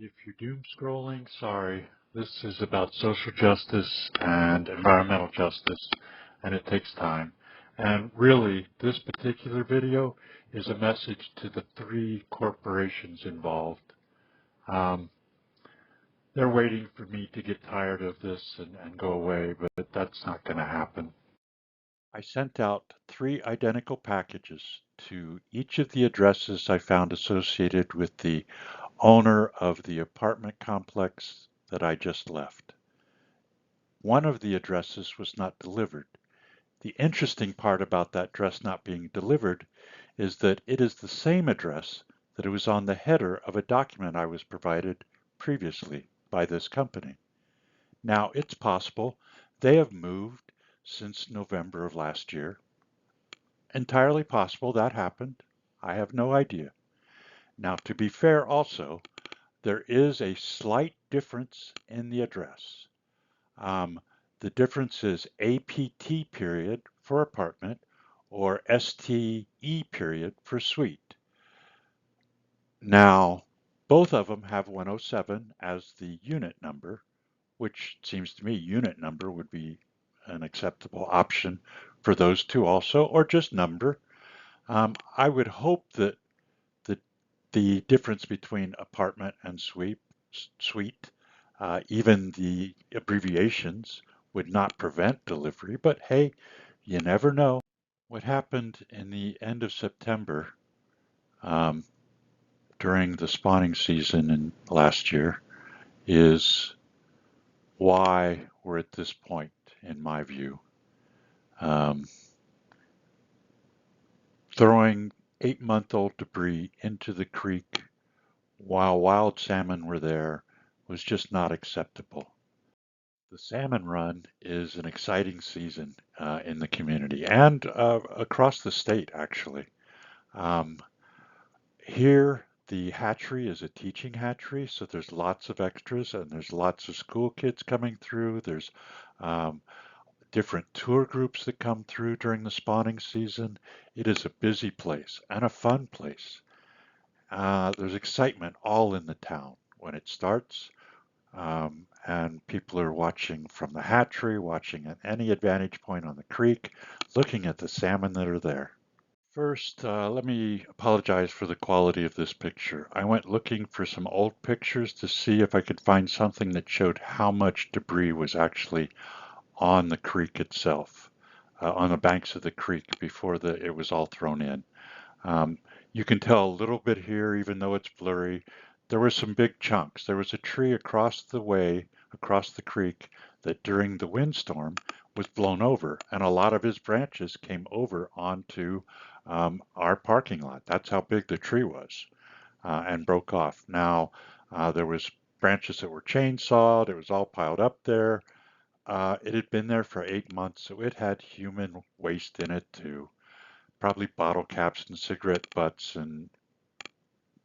If you're doom scrolling, sorry. This is about social justice and environmental justice, and it takes time. And really, this particular video is a message to the three corporations involved. Um, they're waiting for me to get tired of this and go away, but that's not going to happen. I sent out 3 identical packages to each of the addresses I found associated with the owner of the apartment complex that I just left. One of the addresses was not delivered. The interesting part about that address not being delivered is that it is the same address that was on the header of a document I was provided previously by this company. Now, it's possible they have moved since November of last year. Entirely possible that happened. I have no idea. Now, to be fair also, there is a slight difference in the address. The difference is APT period for apartment or STE period for suite. Now, both of them have 107 as the unit number, which seems to me unit number would be an acceptable option for those two also, or just number. I would hope that the difference between apartment and suite, even the abbreviations would not prevent delivery, but hey, you never know. What happened in the end of September um, during the spawning season in last year is why we're at this point, in my view. Um, Throwing 8-month-old debris into the creek while wild salmon were there was just not acceptable. The salmon run is an exciting season in the community and across the state, actually. Um, Here, the hatchery is a teaching hatchery, so there's lots of extras and there's lots of school kids coming through. There's um, different tour groups that come through during the spawning season. It is a busy place and a fun place. There's excitement all in the town when it starts. And people are watching from the hatchery, watching at any advantage point on the creek, looking at the salmon that are there. First, let me apologize for the quality of this picture. I went looking for some old pictures to see if I could find something that showed how much debris was actually on the creek itself, on the banks of the creek before it was all thrown in. Um, you can tell a little bit here, even though it's blurry. There were some big chunks. There was a tree across the way, across the creek, that during the windstorm was blown over, and a lot of his branches came over onto our parking lot. That's how big the tree was, and broke off. Now, there was branches that were chainsawed. It was all piled up there. It had been there for 8 months, so it had human waste in it too. Probably bottle caps and cigarette butts, and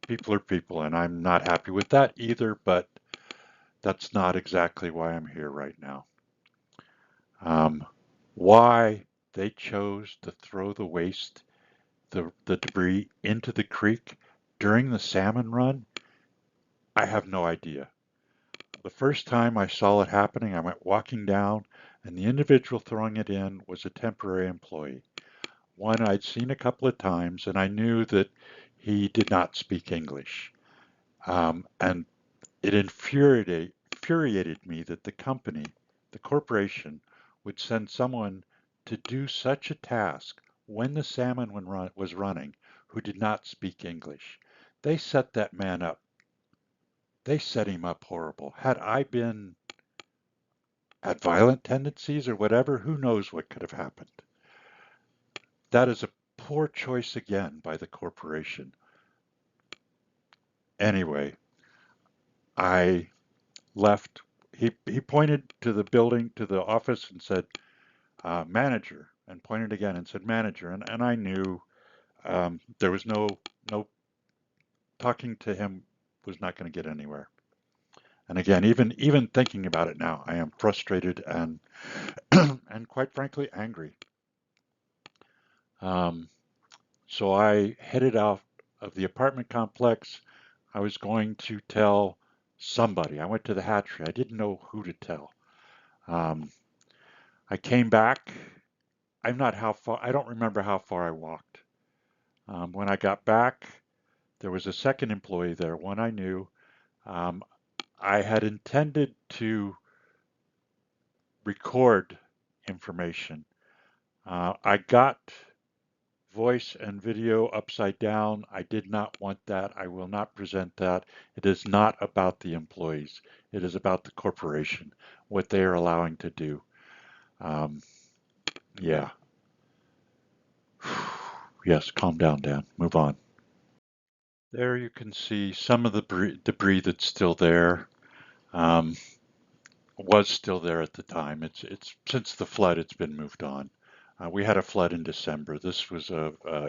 people are people, and I'm not happy with that either, but that's not exactly why I'm here right now. Why they chose to throw the waste, the debris into the creek during the salmon run, I have no idea. The first time I saw it happening, I went walking down, and the individual throwing it in was a temporary employee. One I'd seen a couple of times, and I knew that he did not speak English. And it infuriated me that the company, the corporation, would send someone to do such a task when the salmon was running who did not speak English. They set that man up. They set him up horrible. Had violent tendencies or whatever, who knows what could have happened. That is a poor choice again by the corporation. Anyway, I left. He pointed to the building, to the office, and said, manager, and pointed again and said, manager. And I knew there was no talking to him was not going to get anywhere. And again, even thinking about it now, I am frustrated and and quite frankly angry. Um, so I headed out of the apartment complex. I was going to tell somebody. I went to the hatchery. I didn't know who to tell. Um, I came back. I'm not how far, I don't remember how far I walked. When I got back, there was a second employee there, one I knew. Um, I had intended to record information. I got voice and video upside down. I did not want that. I will not present that. It is not about the employees. It is about the corporation, what they are allowing to do. Um, yeah. Yes, calm down, Dan. Move on. There you can see some of the debris that's still there. Um, was still there at the time. It's since the flood, it's been moved on. We had a flood in December. This was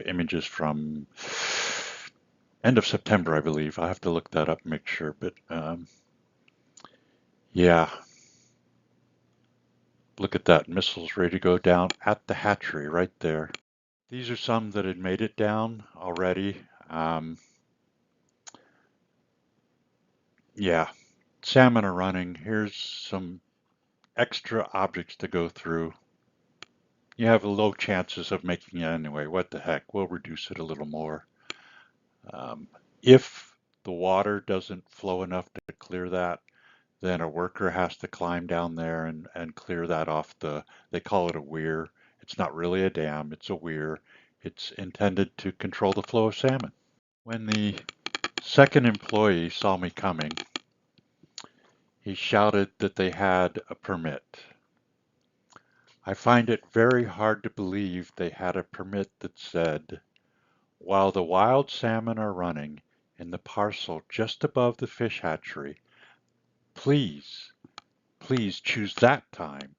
images from end of September, I believe. I have to look that up and make sure. But yeah, look at that. Missiles ready to go down at the hatchery right there. These are some that had made it down already. Yeah, salmon are running. Here's some extra objects to go through. You have low chances of making it anyway. What the heck? We'll reduce it a little more. Um, if the water doesn't flow enough to clear that, then a worker has to climb down there and clear that off they call it a weir. It's not really a dam, it's a weir. It's intended to control the flow of salmon. When the second employee saw me coming, he shouted that they had a permit. I find it very hard to believe they had a permit that said, while the wild salmon are running in the parcel just above the fish hatchery, please, please choose that time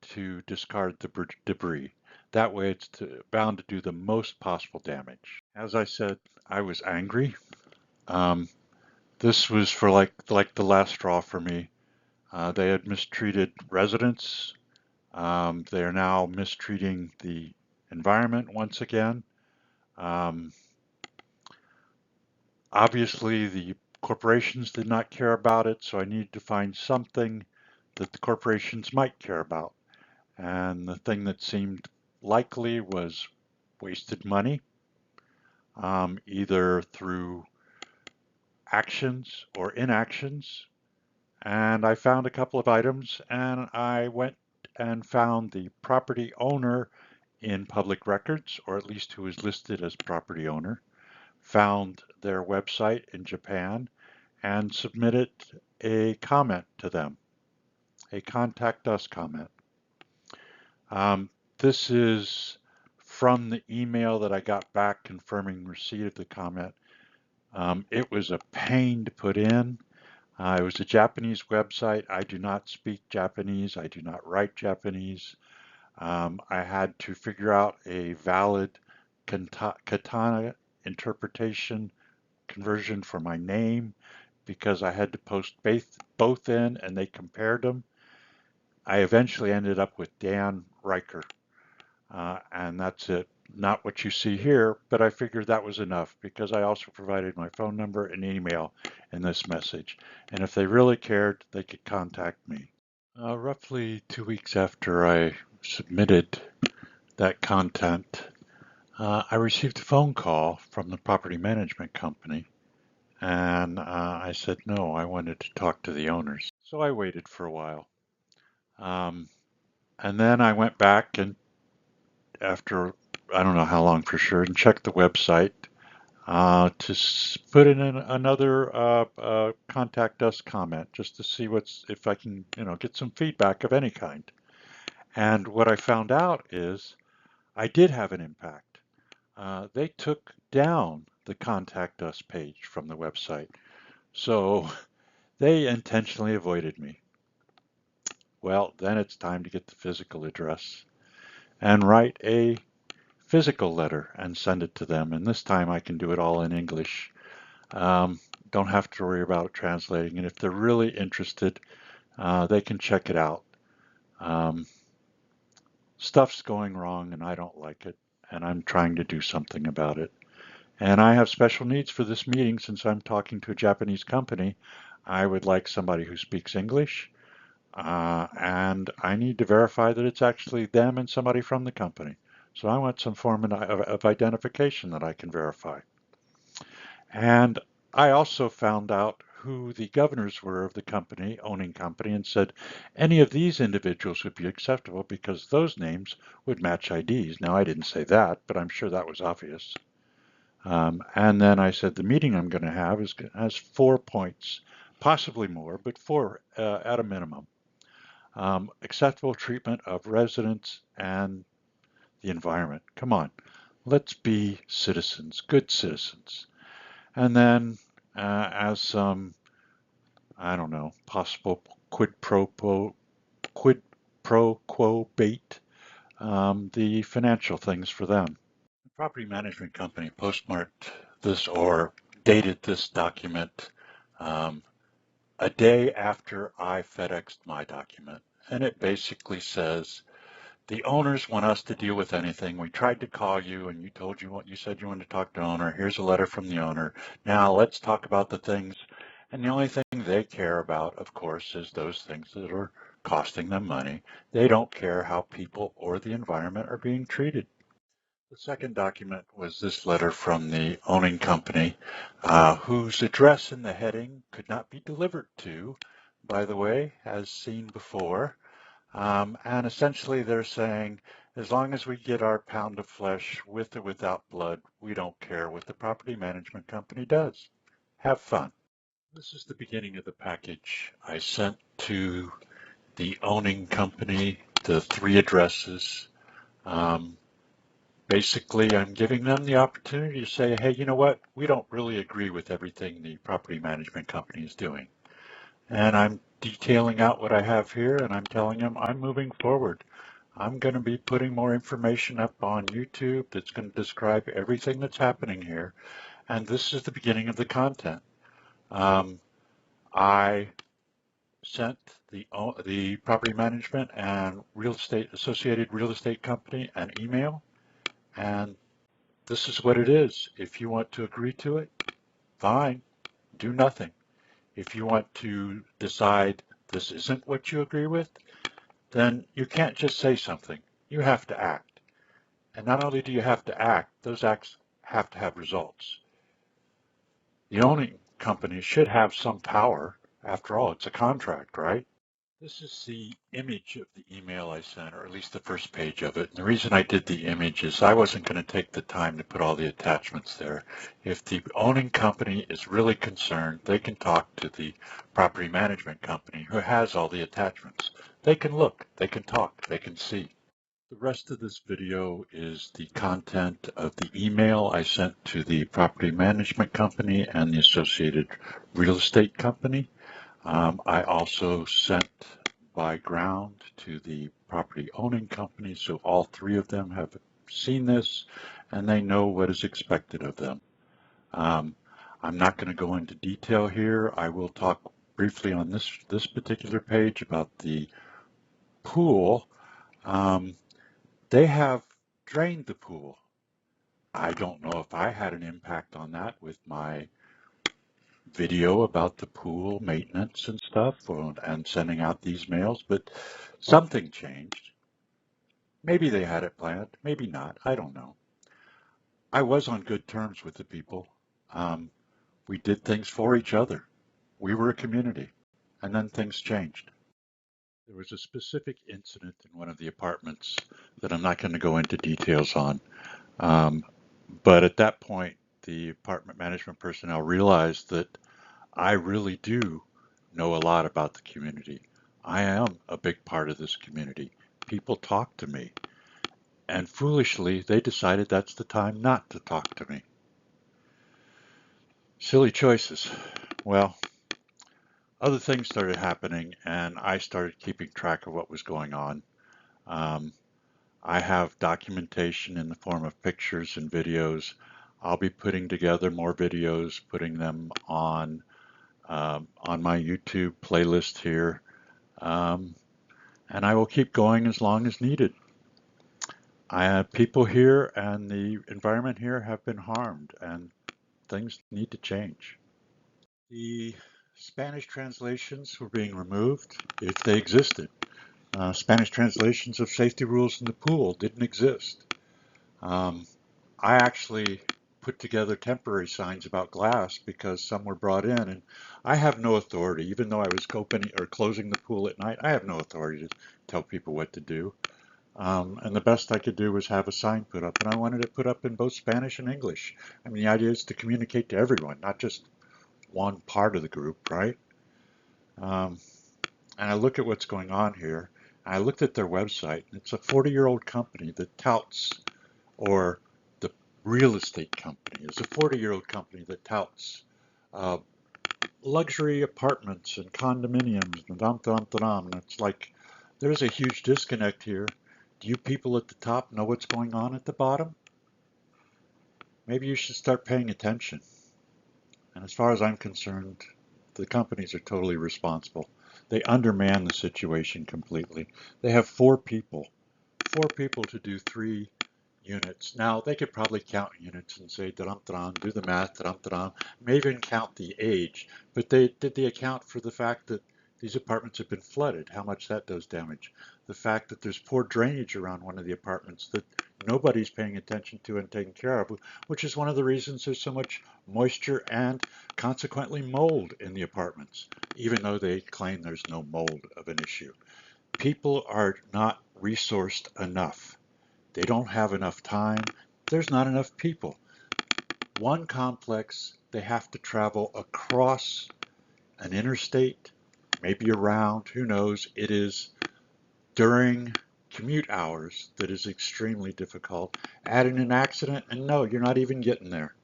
to discard the debris. That way it's bound to do the most possible damage. As I said, I was angry. Um, this was for like the last straw for me. They had mistreated residents. They are now mistreating the environment once again. Um, Obviously, the corporations did not care about it, so I needed to find something that the corporations might care about. And the thing that seemed likely was wasted money, either through actions or inactions. And I found a couple of items, and I went and found the property owner in public records, or at least who is listed as property owner, found their website in Japan, and submitted a comment to them, a contact us comment. This is from the email that I got back confirming receipt of the comment. It was a pain to put in. It was a Japanese website. I do not speak Japanese. I do not write Japanese. I had to figure out a valid katana interpretation conversion for my name because I had to post both in and they compared them. I eventually ended up with Dan Riker, and that's it. Not what you see here, but I figured that was enough because I also provided my phone number and email in this message. And if they really cared, they could contact me. Roughly 2 weeks after I submitted that content, I received a phone call from the property management company. And I said, no, I wanted to talk to the owners. So I waited for a while. Um, and then I went back and after, I don't know how long for sure, and checked the website to put in another contact us comment just to see if I can, get some feedback of any kind. And what I found out is I did have an impact. They took down the contact us page from the website. So they intentionally avoided me. Well, then it's time to get the physical address and write a physical letter and send it to them. And this time I can do it all in English. Don't have to worry about translating. And if they're really interested, they can check it out. Um, Stuff's going wrong and I don't like it. And I'm trying to do something about it. And I have special needs for this meeting since I'm talking to a Japanese company. I would like somebody who speaks English, and I need to verify that it's actually them and somebody from the company. So I want some form of identification that I can verify. And I also found out who the governors were of the company, owning company, and said any of these individuals would be acceptable because those names would match IDs. Now, I didn't say that, but I'm sure that was obvious. And then I said the meeting I'm going to have has 4 points, possibly more, but four at a minimum. Acceptable treatment of residents and the environment. Come on, let's be citizens, good citizens. And then as some, I don't know, possible quid pro quo bait, the financial things for them. The property management company postmarked this or dated this document um, a day after I FedExed my document. And it basically says, the owners want us to deal with anything. We tried to call you and you told you what you said you wanted to talk to the owner. Here's a letter from the owner. Now let's talk about the things. And the only thing they care about, of course, is those things that are costing them money. They don't care how people or the environment are being treated. The second document was this letter from the owning company, whose address in the heading could not be delivered to, by the way, as seen before. And essentially they're saying, as long as we get our pound of flesh with or without blood, we don't care what the property management company does. Have fun. This is the beginning of the package I sent to the owning company, the three addresses. Um, Basically, I'm giving them the opportunity to say, hey, you know what? We don't really agree with everything the property management company is doing. And I'm detailing out what I have here, and I'm telling them I'm moving forward. I'm going to be putting more information up on YouTube that's going to describe everything that's happening here. And this is the beginning of the content. Um, I sent the property management and real estate associated real estate company an email, and this is what it is. If you want to agree to it, fine, do nothing. If you want to decide this isn't what you agree with, then you can't just say something. You have to act. And not only do you have to act, those acts have to have results. The owning company should have some power. After all, it's a contract, right? This is the image of the email I sent, or at least the first page of it. And the reason I did the image is I wasn't going to take the time to put all the attachments there. If the owning company is really concerned, they can talk to the property management company who has all the attachments. They can look, they can talk, they can see. The rest of this video is the content of the email I sent to the property management company and the associated real estate company. I also sent by ground to the property owning company, so all three of them have seen this and they know what is expected of them. Um, I'm not going to go into detail here. I will talk briefly on this particular page about the pool. Um, they have drained the pool. I don't know if I had an impact on that with my video about the pool maintenance and stuff and sending out these mails, but something changed. Maybe they had it planned, maybe not. I don't know. I was on good terms with the people. Um, we did things for each other. We were a community, and then things changed. There was a specific incident in one of the apartments that I'm not going to go into details on. Um, but at that point, the apartment management personnel realized that I really do know a lot about the community. I am a big part of this community. People talk to me. And foolishly, they decided that's the time not to talk to me. Silly choices. Well, other things started happening, and I started keeping track of what was going on. Um, I have documentation in the form of pictures and videos. I'll be putting together more videos, putting them on my YouTube playlist here, um, and I will keep going as long as needed. People here and the environment here have been harmed, and things need to change. The Spanish translations were being removed if they existed. Spanish translations of safety rules in the pool didn't exist. Um, I actually put together temporary signs about glass because some were brought in, and I have no authority, even though I was opening or closing the pool at night. I have no authority to tell people what to do. And the best I could do was have a sign put up, and I wanted it put up in both Spanish and English. I mean, the idea is to communicate to everyone, not just one part of the group, right? Um, and I look at what's going on here. And I looked at their website, and it's a 40-year-old company that touts, or the real estate company is a 40-year-old company that touts uh, luxury apartments and condominiums and dum dum dum. And it's like there's a huge disconnect here. Do you people at the top know what's going on at the bottom? Maybe you should start paying attention. And as far as I'm concerned, the companies are totally responsible. They underman the situation completely. They have four people to do 3 units. Now, they could probably count units and say, do the math, may even count the age, but did they account for the fact that these apartments have been flooded, how much that does damage? The fact that there's poor drainage around one of the apartments that nobody's paying attention to and taking care of, which is one of the reasons there's so much moisture and consequently mold in the apartments, even though they claim there's no mold of an issue. People are not resourced enough. They don't have enough time. There's not enough people. One complex, they have to travel across an interstate, maybe around, who knows. It is during commute hours that is extremely difficult. Add in an accident, and no, you're not even getting there.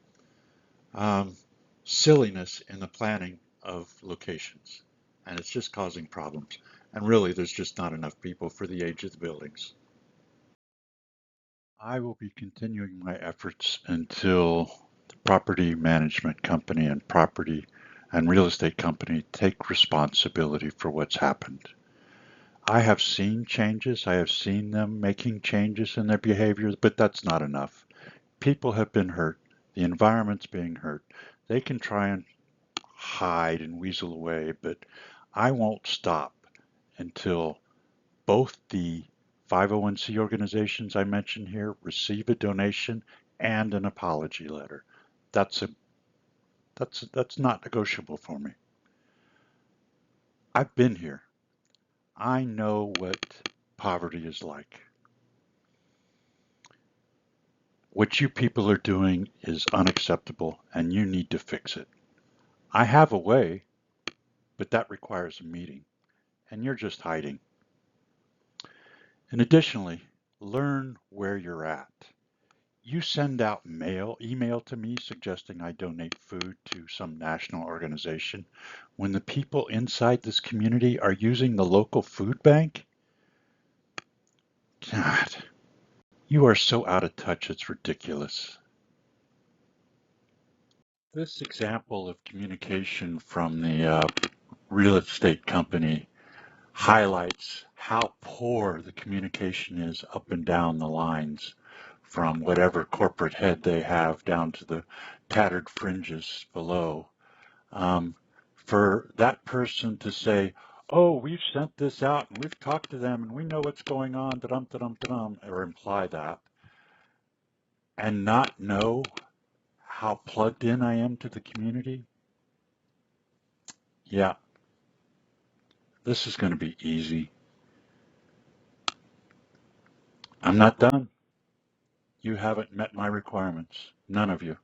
Um, Silliness in the planning of locations, and it's just causing problems. And really, there's just not enough people for the age of the buildings. I will be continuing my efforts until the property management company and property and real estate company take responsibility for what's happened. I have seen changes. I have seen them making changes in their behaviors, but that's not enough. People have been hurt. The environment's being hurt. They can try and hide and weasel away, but I won't stop until both the 501c organizations I mentioned here receive a donation and an apology letter. That's a that's not negotiable for me. I've been here. I know what poverty is like. What you people are doing is unacceptable and you need to fix it. I have a way, but that requires a meeting and you're just hiding. And additionally, learn where you're at. You send out email to me suggesting I donate food to some national organization when the people inside this community are using the local food bank? God, you are so out of touch, it's ridiculous. This example of communication from the real estate company highlights how poor the communication is up and down the lines from whatever corporate head they have down to the tattered fringes below. Um, for that person to say, oh, we've sent this out and we've talked to them and we know what's going on, da-dum, da-dum, da-dum, or imply that, and not know how plugged in I am to the community, yeah, this is going to be easy. I'm not done. You haven't met my requirements. None of you.